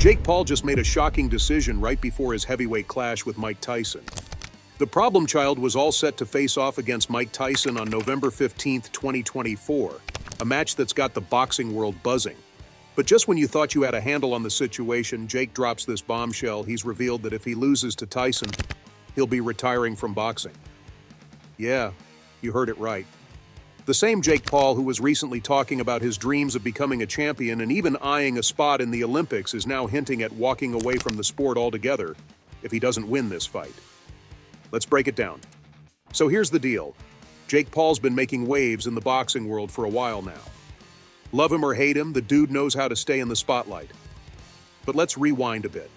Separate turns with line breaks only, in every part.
Jake Paul just made a shocking decision right before his heavyweight clash with Mike Tyson. The problem child was all set to face off against Mike Tyson on November 15, 2024, a match that's got the boxing world buzzing. But just when you thought you had a handle on the situation, Jake drops this bombshell. He's revealed that if he loses to Tyson, he'll be retiring from boxing. Yeah, you heard it right. The same Jake Paul who was recently talking about his dreams of becoming a champion and even eyeing a spot in the Olympics is now hinting at walking away from the sport altogether if he doesn't win this fight. Let's break it down. So here's the deal. Jake Paul's been making waves in the boxing world for a while now. Love him or hate him, the dude knows how to stay in the spotlight. But let's rewind a bit.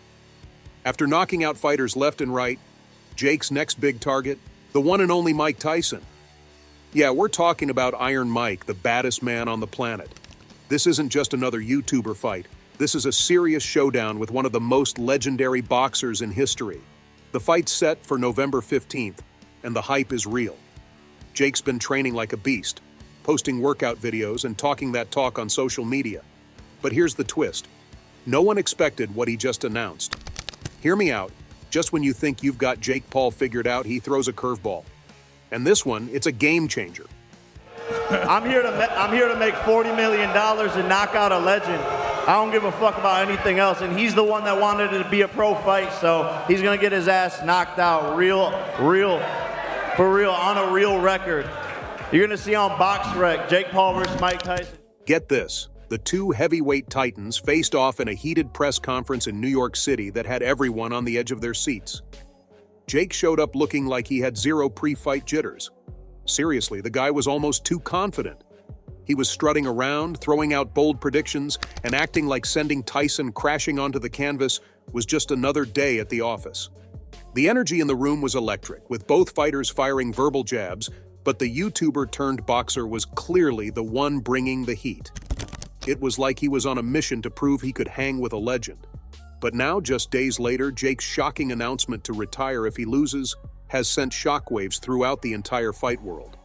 After knocking out fighters left and right, Jake's next big target, the one and only Mike Tyson. Yeah, we're talking about Iron Mike, the baddest man on the planet. This isn't just another YouTuber fight. This is a serious showdown with one of the most legendary boxers in history. The fight's set for November 15th, and the hype is real. Jake's been training like a beast, posting workout videos and talking that talk on social media. But here's the twist. No one expected what he just announced. Hear me out. Just when you think you've got Jake Paul figured out, he throws a curveball. And this one, it's a game changer.
I'm here to make $40 million and knock out a legend. I don't give a fuck about anything else, and he's the one that wanted it to be a pro fight, so he's gonna get his ass knocked out for real, on a real record. You're gonna see on BoxRec, Jake Paul versus Mike Tyson.
Get this, the two heavyweight titans faced off in a heated press conference in New York City that had everyone on the edge of their seats. Jake showed up looking like he had zero pre-fight jitters. Seriously, the guy was almost too confident. He was strutting around, throwing out bold predictions, and acting like sending Tyson crashing onto the canvas was just another day at the office. The energy in the room was electric, with both fighters firing verbal jabs, but the YouTuber turned boxer was clearly the one bringing the heat. It was like he was on a mission to prove he could hang with a legend. But now, just days later, Jake's shocking announcement to retire if he loses has sent shockwaves throughout the entire fight world.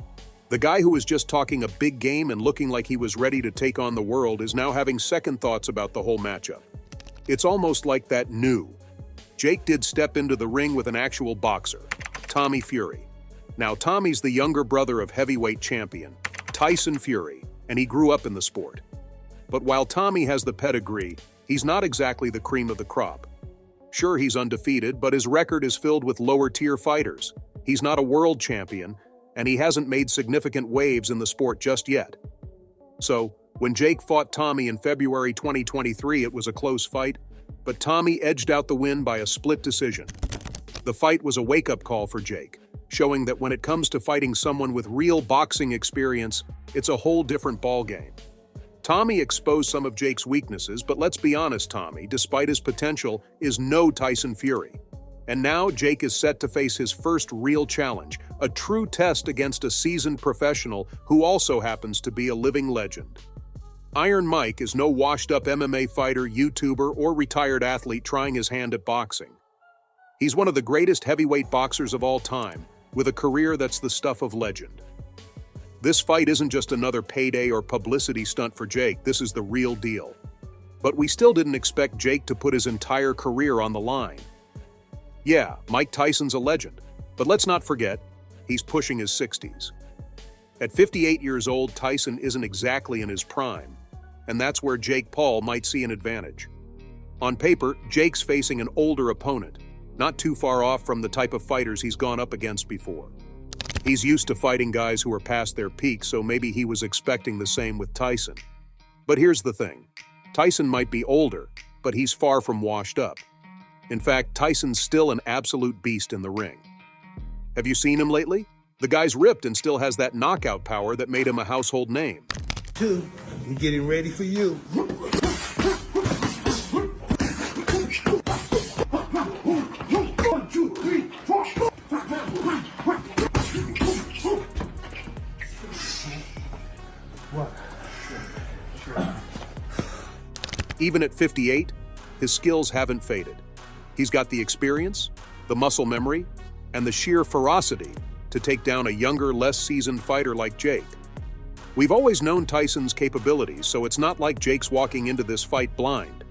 The guy who was just talking a big game and looking like he was ready to take on the world is now having second thoughts about the whole matchup. It's almost like that new. Jake did step into the ring with an actual boxer, Tommy Fury. Now, Tommy's the younger brother of heavyweight champion, Tyson Fury, and he grew up in the sport. But while Tommy has the pedigree, he's not exactly the cream of the crop. Sure, he's undefeated, but his record is filled with lower-tier fighters. He's not a world champion, and he hasn't made significant waves in the sport just yet. So, when Jake fought Tommy in February 2023, it was a close fight, but Tommy edged out the win by a split decision. The fight was a wake-up call for Jake, showing that when it comes to fighting someone with real boxing experience, it's a whole different ballgame. Tommy exposed some of Jake's weaknesses, but let's be honest, Tommy, despite his potential, is no Tyson Fury. And now Jake is set to face his first real challenge, a true test against a seasoned professional who also happens to be a living legend. Iron Mike is no washed-up MMA fighter, YouTuber, or retired athlete trying his hand at boxing. He's one of the greatest heavyweight boxers of all time, with a career that's the stuff of legend. This fight isn't just another payday or publicity stunt for Jake, this is the real deal. But we still didn't expect Jake to put his entire career on the line. Yeah, Mike Tyson's a legend, but let's not forget, he's pushing his 60s. At 58 years old, Tyson isn't exactly in his prime, and that's where Jake Paul might see an advantage. On paper, Jake's facing an older opponent, not too far off from the type of fighters he's gone up against before. He's used to fighting guys who are past their peak, so maybe he was expecting the same with Tyson. But here's the thing. Tyson might be older, but he's far from washed up. In fact, Tyson's still an absolute beast in the ring. Have you seen him lately? The guy's ripped and still has that knockout power that made him a household name.
Two, we're getting ready for you. One, two, three, four.
Even at 58, his skills haven't faded. He's got the experience, the muscle memory, and the sheer ferocity to take down a younger, less seasoned fighter like Jake. We've always known Tyson's capabilities, so it's not like Jake's walking into this fight blind.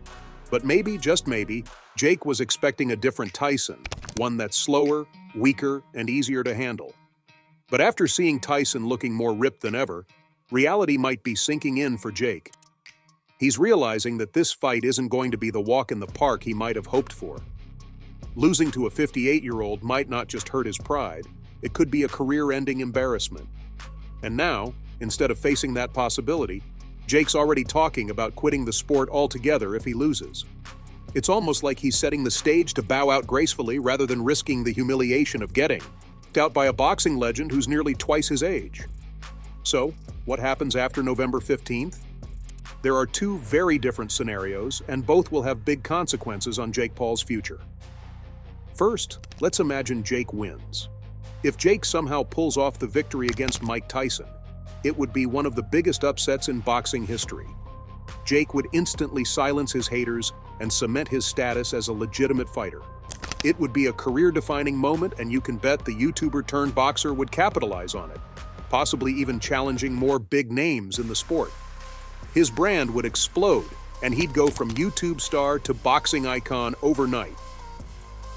But maybe, just maybe, Jake was expecting a different Tyson, one that's slower, weaker, and easier to handle. But after seeing Tyson looking more ripped than ever, reality might be sinking in for Jake. He's realizing that this fight isn't going to be the walk in the park he might have hoped for. Losing to a 58-year-old might not just hurt his pride, it could be a career-ending embarrassment. And now, instead of facing that possibility, Jake's already talking about quitting the sport altogether if he loses. It's almost like he's setting the stage to bow out gracefully rather than risking the humiliation of getting knocked out by a boxing legend who's nearly twice his age. So, what happens after November 15th? There are two very different scenarios, and both will have big consequences on Jake Paul's future. First, let's imagine Jake wins. If Jake somehow pulls off the victory against Mike Tyson, it would be one of the biggest upsets in boxing history. Jake would instantly silence his haters and cement his status as a legitimate fighter. It would be a career-defining moment, and you can bet the YouTuber-turned-boxer would capitalize on it, possibly even challenging more big names in the sport. His brand would explode, and he'd go from YouTube star to boxing icon overnight.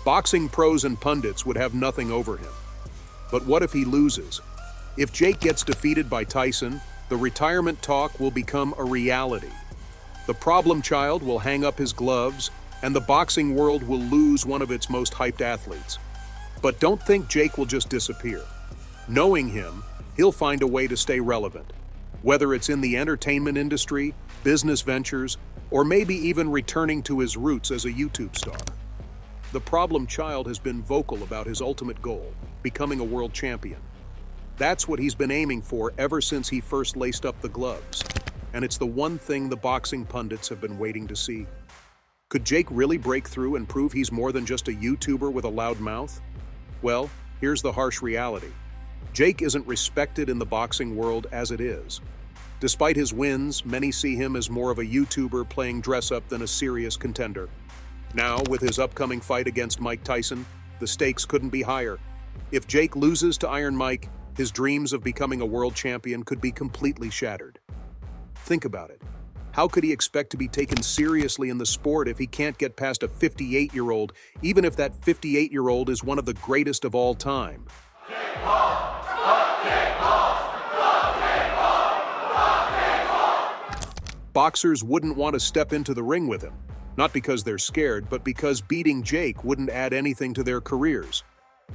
Boxing pros and pundits would have nothing over him. But what if he loses? If Jake gets defeated by Tyson, the retirement talk will become a reality. The problem child will hang up his gloves, and the boxing world will lose one of its most hyped athletes. But don't think Jake will just disappear. Knowing him, he'll find a way to stay relevant. Whether it's in the entertainment industry, business ventures, or maybe even returning to his roots as a YouTube star. The problem child has been vocal about his ultimate goal, becoming a world champion. That's what he's been aiming for ever since he first laced up the gloves. And it's the one thing the boxing pundits have been waiting to see. Could Jake really break through and prove he's more than just a YouTuber with a loud mouth? Well, here's the harsh reality. Jake isn't respected in the boxing world as it is. Despite his wins, many see him as more of a YouTuber playing dress-up than a serious contender. Now, with his upcoming fight against Mike Tyson, the stakes couldn't be higher. If Jake loses to Iron Mike, his dreams of becoming a world champion could be completely shattered. Think about it. How could he expect to be taken seriously in the sport if he can't get past a 58-year-old, even if that 58-year-old is one of the greatest of all time? Boxers wouldn't want to step into the ring with him, not because they're scared, but because beating Jake wouldn't add anything to their careers.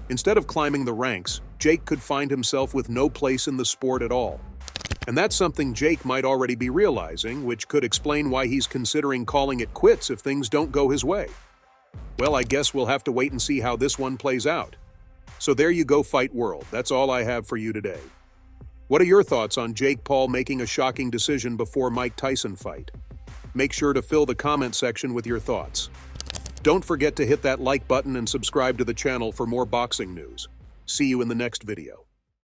Instead of climbing the ranks, Jake could find himself with no place in the sport at all. And that's something Jake might already be realizing, which could explain why he's considering calling it quits if things don't go his way. Well, I guess we'll have to wait and see how this one plays out. So there you go, Fight World. That's all I have for you today. What are your thoughts on Jake Paul making a shocking decision before Mike Tyson fight? Make sure to fill the comment section with your thoughts. Don't forget to hit that like button and subscribe to the channel for more boxing news. See you in the next video.